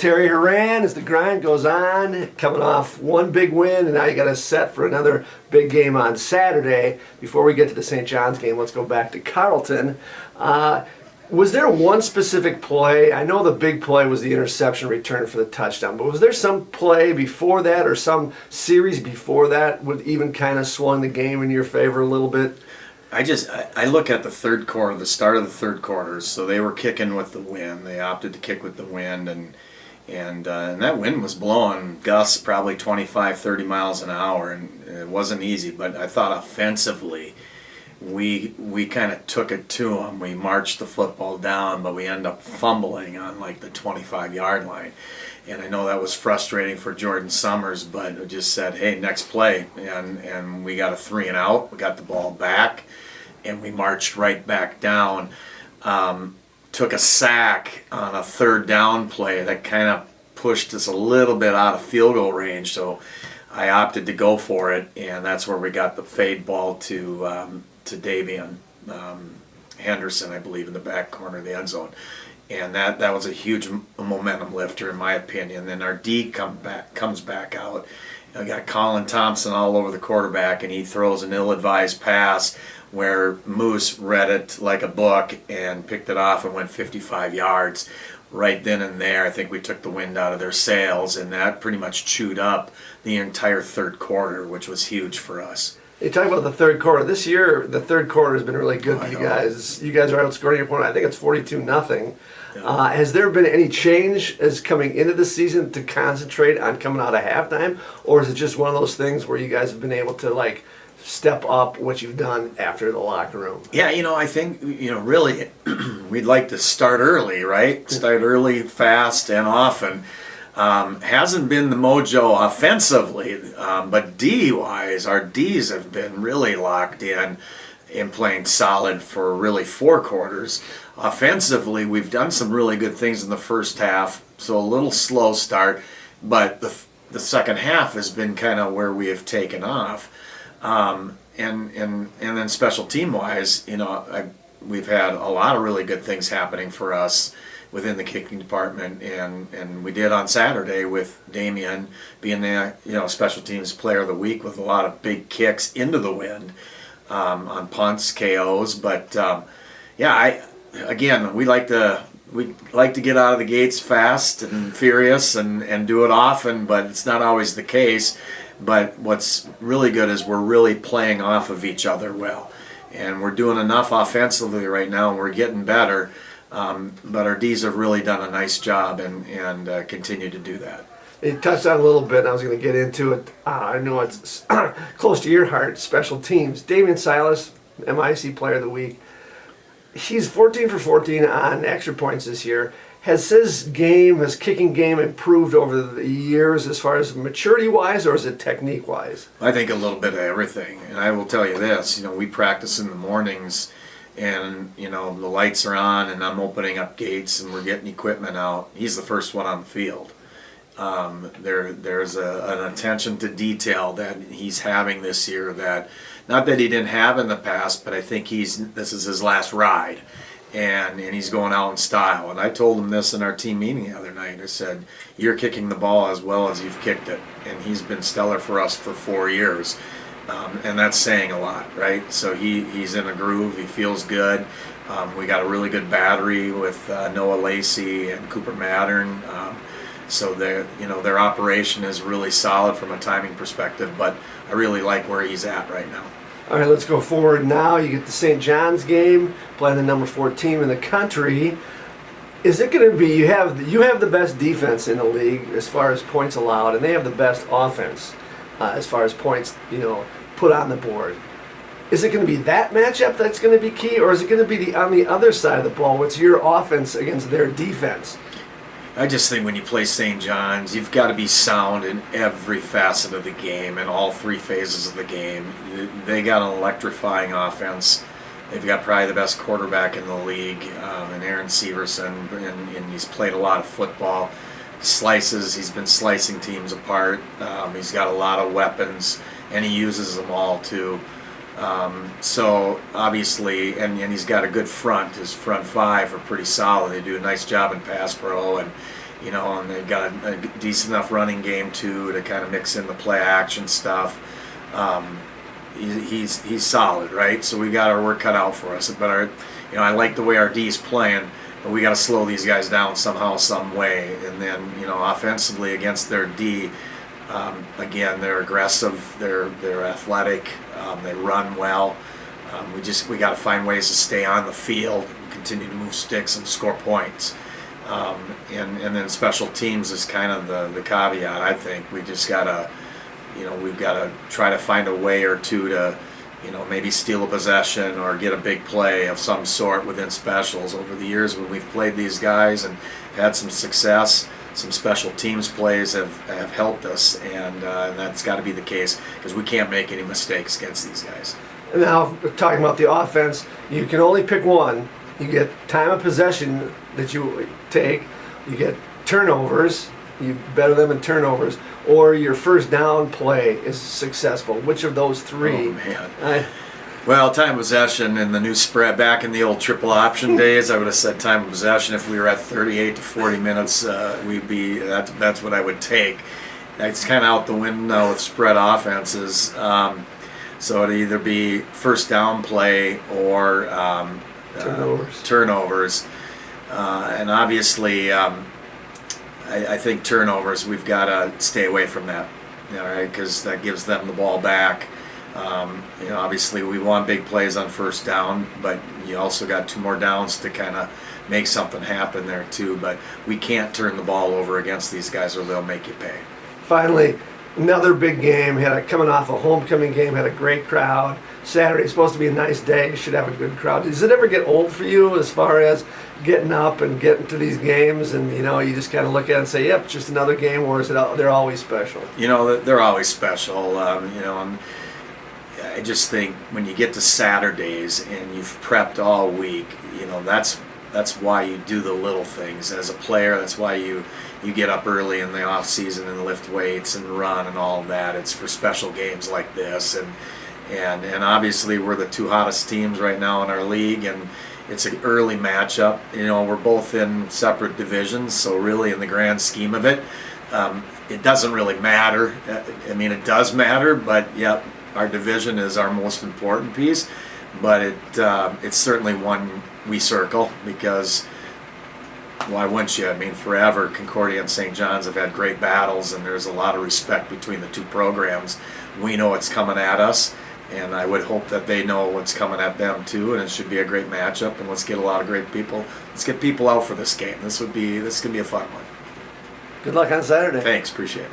Terry Horan as the grind goes on, coming off one big win, and now you got us set for another big game on Saturday. Before we get to the St. John's game, let's go back to Carleton. Was there one specific play? I know the big play was the interception return for the touchdown, but was there some play before that or some series before that would even kind of swung the game in your favor a little bit? I look at the third quarter, the start of the third quarter. So they were kicking with the wind. They opted to kick with the wind, and that wind was blowing gusts probably 25, 30 miles an hour, and it wasn't easy. But I thought offensively, we kind of took it to them. We marched the football down, but we ended up fumbling on like the 25-yard line. And I know that was frustrating for Jordan Summers, but it just said, hey, next play. And we got a 3 and out. We got the ball back, and we marched right back down. Took a sack on a third down play that kind of pushed us a little bit out of field goal range. So I opted to go for it, and that's where we got the fade ball to Damien Henderson, I believe, in the back corner of the end zone. And that was a huge momentum lifter, in my opinion. Then our D comes back out. I got Colin Thompson all over the quarterback, and he throws an ill-advised pass where Moose read it like a book and picked it off and went 55 yards. Right then and there, I think we took the wind out of their sails, and that pretty much chewed up the entire third quarter, which was huge for us. You talk about the third quarter. This year, the third quarter has been really good to you guys. You guys are outscoring your opponent. I think it's 42-0. Yeah. Has there been any change as coming into the season to concentrate on coming out of halftime, or is it just one of those things where you guys have been able to step up what you've done after the locker room? Yeah, I think really we'd like to start early, right? Start early, fast, and often. Hasn't been the mojo offensively, but D-wise, our Ds have been really locked in playing solid for really 4 quarters. Offensively, we've done some really good things in the first half, so a little slow start, but the second half has been kind of where we have taken off. And then special team-wise, we've had a lot of really good things happening for us within the kicking department, and we did on Saturday with Damien being the special teams player of the week with a lot of big kicks into the wind on punts, KOs. But we like to get out of the gates fast and furious and do it often, but it's not always the case. But what's really good is we're really playing off of each other well, and we're doing enough offensively right now, and we're getting better. But our Ds have really done a nice job and continue to do that. You touched on it a little bit, and I was going to get into it. I know it's close to your heart, special teams. Damien Silus, MIC Player of the Week. He's 14 for 14 on extra points this year. Has his kicking game improved over the years as far as maturity-wise, or is it technique-wise? I think a little bit of everything. And I will tell you this, we practice in the mornings, and the lights are on, and I'm opening up gates, and we're getting equipment out. He's the first one on the field. There's an attention to detail that he's having this year that, not that he didn't have in the past, but I think this is his last ride, and he's going out in style. And I told him this in our team meeting the other night. I said, you're kicking the ball as well as you've kicked it, and he's been stellar for us for 4 years. And that's saying a lot, right? So he's in a groove. He feels good. We got a really good battery with Noah Lacey and Cooper Mattern. So their operation is really solid from a timing perspective. But I really like where he's at right now. All right, let's go forward now. You get the St. John's game, playing the number 4 team in the country. Is it going to be you have the best defense in the league as far as points allowed, and they have the best offense as far as points put on the board. Is it going to be that matchup that's going to be key, or is it going to be on the other side of the ball? What's your offense against their defense? I just think when you play St. John's, you've got to be sound in every facet of the game and all 3 phases of the game. They got an electrifying offense. They've got probably the best quarterback in the league, and Aaron Severson, and he's played a lot of football. He's been slicing teams apart. He's got a lot of weapons, and he uses them all too. So obviously, and he's got a good front. His front 5 are pretty solid. They do a nice job in pass pro, you know, and they've got a decent enough running game too to kind of mix in the play action stuff. He's solid, right? So we got our work cut out for us. But I like the way our D's playing, but we got to slow these guys down somehow, some way. And then, offensively against their D, again, they're aggressive, they're athletic, they run well. We got to find ways to stay on the field, continue to move sticks and score points. And then special teams is kind of the caveat. I think we just gotta, we've got to try to find a way or two to, maybe steal a possession or get a big play of some sort within specials. Over the years when we've played these guys and had some success, some special teams plays have helped us, and that's got to be the case because we can't make any mistakes against these guys. Now, talking about the offense, you can only pick one. You get time of possession that you take, you get turnovers, you better them in turnovers, or your first down play is successful. Which of those three? Oh, man. Well, time of possession in the new spread, back in the old triple option days, I would have said time of possession. If we were at 38 to 40 minutes, that's what I would take. It's kind of out the window with spread offenses. So it'd either be first down play or turnovers. And obviously, I think turnovers, we've got to stay away from that, right? Because that gives them the ball back. Obviously we want big plays on first down, but you also got 2 more downs to kind of make something happen there too. But we can't turn the ball over against these guys or they'll make you pay. Finally, another big game. Coming off a homecoming game, had a great crowd. Saturday's supposed to be a nice day. Should have a good crowd. Does it ever get old for you as far as getting up and getting to these games and you just kind of look at it and say, yep, just another game, or is it they're always special? They're always special. And I just think when you get to Saturdays and you've prepped all week, that's why you do the little things as a player. That's why you get up early in the off season and lift weights and run and all of that. It's for special games like this, and obviously we're the 2 hottest teams right now in our league, and it's an early matchup. We're both in separate divisions, so really in the grand scheme of it, it doesn't really matter. I mean, it does matter, but yeah, our division is our most important piece, but it's certainly one we circle because why wouldn't you? I mean, forever Concordia and St. John's have had great battles, and there's a lot of respect between the 2 programs. We know it's coming at us, and I would hope that they know what's coming at them too, and it should be a great matchup, and let's get a lot of great people. Let's get people out for this game. This could be a fun one. Good luck on Saturday. Thanks, appreciate it.